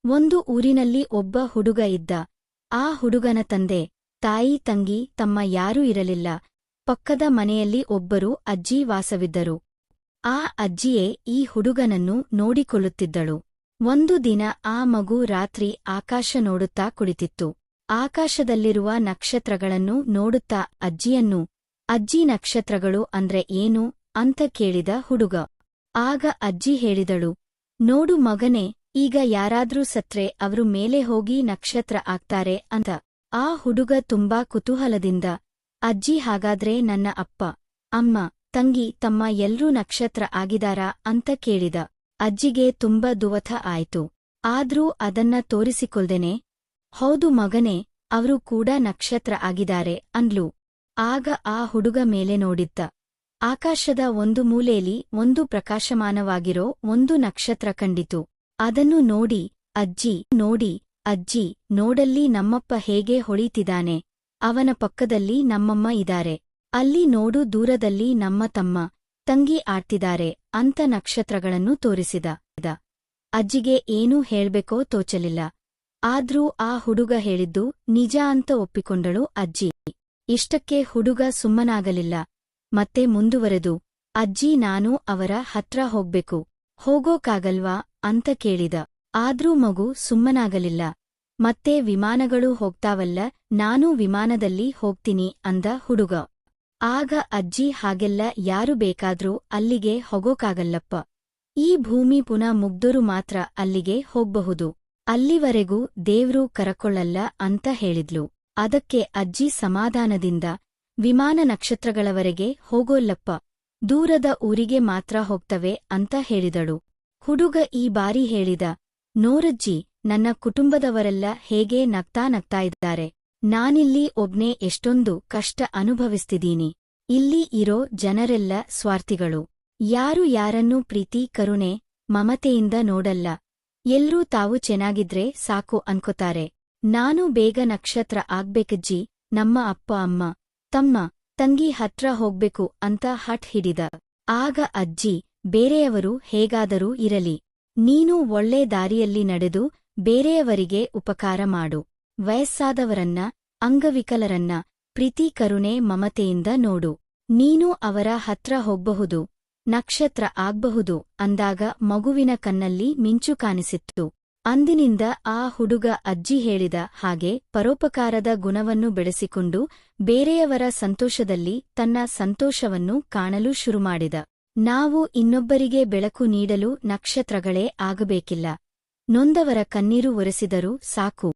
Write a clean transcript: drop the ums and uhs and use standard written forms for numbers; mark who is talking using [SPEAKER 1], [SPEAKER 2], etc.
[SPEAKER 1] ಒಂದು ಊರಿನಲ್ಲಿ ಒಬ್ಬ ಹುಡುಗ ಇದ್ದ. ಆ ಹುಡುಗನ ತಂದೆ, ತಾಯಿ, ತಂಗಿ, ತಮ್ಮ ಯಾರೂ ಇರಲಿಲ್ಲ. ಪಕ್ಕದ ಮನೆಯಲ್ಲಿ ಒಬ್ಬರು ಅಜ್ಜಿ ವಾಸವಿದ್ದರು. ಆ ಅಜ್ಜಿಯೇ ಈ ಹುಡುಗನನ್ನು ನೋಡಿಕೊಳ್ಳುತ್ತಿದ್ದಳು. ಒಂದು ದಿನ ಆ ಮಗು ರಾತ್ರಿ ಆಕಾಶ ನೋಡುತ್ತಾ ಕುಳಿತಿತ್ತು. ಆಕಾಶದಲ್ಲಿರುವ ನಕ್ಷತ್ರಗಳನ್ನು ನೋಡುತ್ತಾ ಅಜ್ಜಿಯನ್ನು, ಅಜ್ಜಿ, ನಕ್ಷತ್ರಗಳು ಅಂದ್ರೆ ಏನು ಅಂತ ಕೇಳಿದ ಹುಡುಗ. ಆಗ ಅಜ್ಜಿ ಹೇಳಿದಳು, ನೋಡು ಮಗನೇ, ಈಗ ಯಾರಾದ್ರೂ ಸತ್ರೆ ಅವರು ಮೇಲೆ ಹೋಗಿ ನಕ್ಷತ್ರ ಆಗ್ತಾರೆ ಅಂತ. ಆ ಹುಡುಗ ತುಂಬಾ ಕುತೂಹಲದಿಂದ, ಅಜ್ಜಿ, ಹಾಗಾದ್ರೆ ನನ್ನ ಅಪ್ಪ, ಅಮ್ಮ, ತಂಗಿ, ತಮ್ಮ ಎಲ್ರೂ ನಕ್ಷತ್ರ ಆಗಿದಾರಾ ಅಂತ ಕೇಳಿದ. ಅಜ್ಜಿಗೆ ತುಂಬ ದುವಥ ಆಯ್ತು. ಆದ್ರೂ ಅದನ್ನ ತೋರಿಸಿಕೊಳ್ದೇನೆ, ಹೌದು ಮಗನೇ, ಅವರು ಕೂಡ ನಕ್ಷತ್ರ ಆಗಿದ್ದಾರೆ ಅಂದ್ಲು. ಆಗ ಆ ಹುಡುಗ ಮೇಲೆ ನೋಡಿದ್ದ. ಆಕಾಶದ ಒಂದು ಮೂಲೆಯಲ್ಲಿ ಒಂದು ಪ್ರಕಾಶಮಾನವಾಗಿರೋ ಒಂದು ನಕ್ಷತ್ರ ಕಂಡಿತು. ಅದನ್ನು ನೋಡಿ, ಅಜ್ಜಿ, ನೋಡಲ್ಲಿ ನಮ್ಮಪ್ಪ ಹೇಗೆ ಹೊಳಿತಿದಾನೆ, ಅವನ ಪಕ್ಕದಲ್ಲಿ ನಮ್ಮಮ್ಮ ಇದಾರೆ, ಅಲ್ಲಿ ನೋಡು ದೂರದಲ್ಲಿ ನಮ್ಮ ತಮ್ಮ, ತಂಗಿ ಆಡ್ತಿದ್ದಾರೆ ಅಂತ ನಕ್ಷತ್ರಗಳನ್ನು ತೋರಿಸಿದ. ಅಜ್ಜಿಗೆ ಏನೂ ಹೇಳ್ಬೇಕೋ ತೋಚಲಿಲ್ಲ. ಆದ್ರೂ ಆ ಹುಡುಗ ಹೇಳಿದ್ದು ನಿಜ ಅಂತ ಒಪ್ಪಿಕೊಂಡಳು ಅಜ್ಜಿ. ಇಷ್ಟಕ್ಕೆ ಹುಡುಗ ಸುಮ್ಮನಾಗಲಿಲ್ಲ. ಮತ್ತೆ ಮುಂದುವರೆದು, ಅಜ್ಜಿ, ನಾನು ಅವರ ಹತ್ರ ಹೋಗ್ಬೇಕು, ಹೋಗೋಕಾಗಲ್ವಾ ಅಂತ ಕೇಳಿದ. ಆದ್ರೂ ಮಗು ಸುಮ್ಮನಾಗಲಿಲ್ಲ. ಮತ್ತೆ ವಿಮಾನಗಳು ಹೋಗ್ತಾವಲ್ಲ, ನಾನೂ ವಿಮಾನದಲ್ಲಿ ಹೋಗ್ತೀನಿ ಅಂದ ಹುಡುಗ. ಆಗ ಅಜ್ಜಿ, ಹಾಗೆಲ್ಲ ಯಾರು ಬೇಕಾದ್ರೂ ಅಲ್ಲಿಗೆ ಹೋಗೋಕಾಗಲ್ಲಪ್ಪ, ಈ ಭೂಮಿ ಪುನಃ ಮುಗ್ದೋರು ಮಾತ್ರ ಅಲ್ಲಿಗೆ ಹೋಗ್ಬಹುದು, ಅಲ್ಲಿವರೆಗೂ ದೇವ್ರು ಕರಕೊಳ್ಳಲ್ಲ ಅಂತ ಹೇಳಿದ್ಲು. ಅದಕ್ಕೆ ಅಜ್ಜಿ ಸಮಾಧಾನದಿಂದ, ವಿಮಾನ ನಕ್ಷತ್ರಗಳವರೆಗೆ ಹೋಗೋಲ್ಲಪ್ಪ, ದೂರದ ಊರಿಗೆ ಮಾತ್ರ ಹೋಗ್ತವೆ ಅಂತ ಹೇಳಿದಳು. ಹುಡುಗ ಈ ಬಾರಿ ಹೇಳಿದ, ನೋರಜ್ಜಿ, ನನ್ನ ಕುಟುಂಬದವರೆಲ್ಲ ಹೇಗೆ ನಗ್ತಾ ಇದ್ದಾರೆ, ನಾನಿಲ್ಲಿ ಒಬ್ನೇ ಎಷ್ಟೊಂದು ಕಷ್ಟ ಅನುಭವಿಸ್ತಿದೀನಿ. ಇಲ್ಲಿ ಇರೋ ಜನರೆಲ್ಲ ಸ್ವಾರ್ಥಿಗಳು, ಯಾರು ಯಾರನ್ನೂ ಪ್ರೀತಿ, ಕರುಣೆ, ಮಮತೆಯಿಂದ ನೋಡಲ್ಲ, ಎಲ್ರೂ ತಾವು ಚೆನ್ನಾಗಿದ್ರೆ ಸಾಕು ಅನ್ಕೋತಾರೆ. ನಾನು ಬೇಗ ನಕ್ಷತ್ರ ಆಗ್ಬೇಕಜ್ಜಿ, ನಮ್ಮ ಅಪ್ಪ, ಅಮ್ಮ, ತಮ್ಮ, ತಂಗಿ ಹತ್ರ ಹೋಗ್ಬೇಕು ಅಂತ ಹಠ್ ಹಿಡಿದ. ಆಗ ಅಜ್ಜಿ, ಬೇರೆಯವರು ಹೇಗಾದರೂ ಇರಲಿ, ನೀನು ಒಳ್ಳೆ ದಾರಿಯಲ್ಲಿ ನಡೆದು ಬೇರೆಯವರಿಗೆ ಉಪಕಾರ ಮಾಡು, ವಯಸ್ಸಾದವರನ್ನ, ಅಂಗವಿಕಲರನ್ನ ಪ್ರೀತಿ, ಕರುಣೆ, ಮಮತೆಯಿಂದ ನೋಡು, ನೀನು ಅವರ ಹತ್ರ ಹೋಗ್ಬಹುದು, ನಕ್ಷತ್ರ ಆಗ್ಬಹುದು ಅಂದಾಗ ಮಗುವಿನ ಕಣ್ಣಲ್ಲಿ ಮಿಂಚು ಕಾಣಿಸಿತ್ತು. ಅಂದಿನಿಂದ ಆ ಹುಡುಗ ಅಜ್ಜಿ ಹೇಳಿದ ಹಾಗೆ ಪರೋಪಕಾರದ ಗುಣವನ್ನು ಬೆಳೆಸಿಕೊಂಡು ಬೇರೆಯವರ ಸಂತೋಷದಲ್ಲಿ ತನ್ನ ಸಂತೋಷವನ್ನು ಕಾಣಲು ಶುರುಮಾಡಿದ. ನಾವು ಇನ್ನೊಬ್ಬರಿಗೆ ಬೆಳಕು ನೀಡಲು ನಕ್ಷತ್ರಗಳೇ ಆಗಬೇಕಿಲ್ಲ, ನೊಂದವರ ಕಣ್ಣೀರು ಒರೆಸಿದರೂ ಸಾಕು.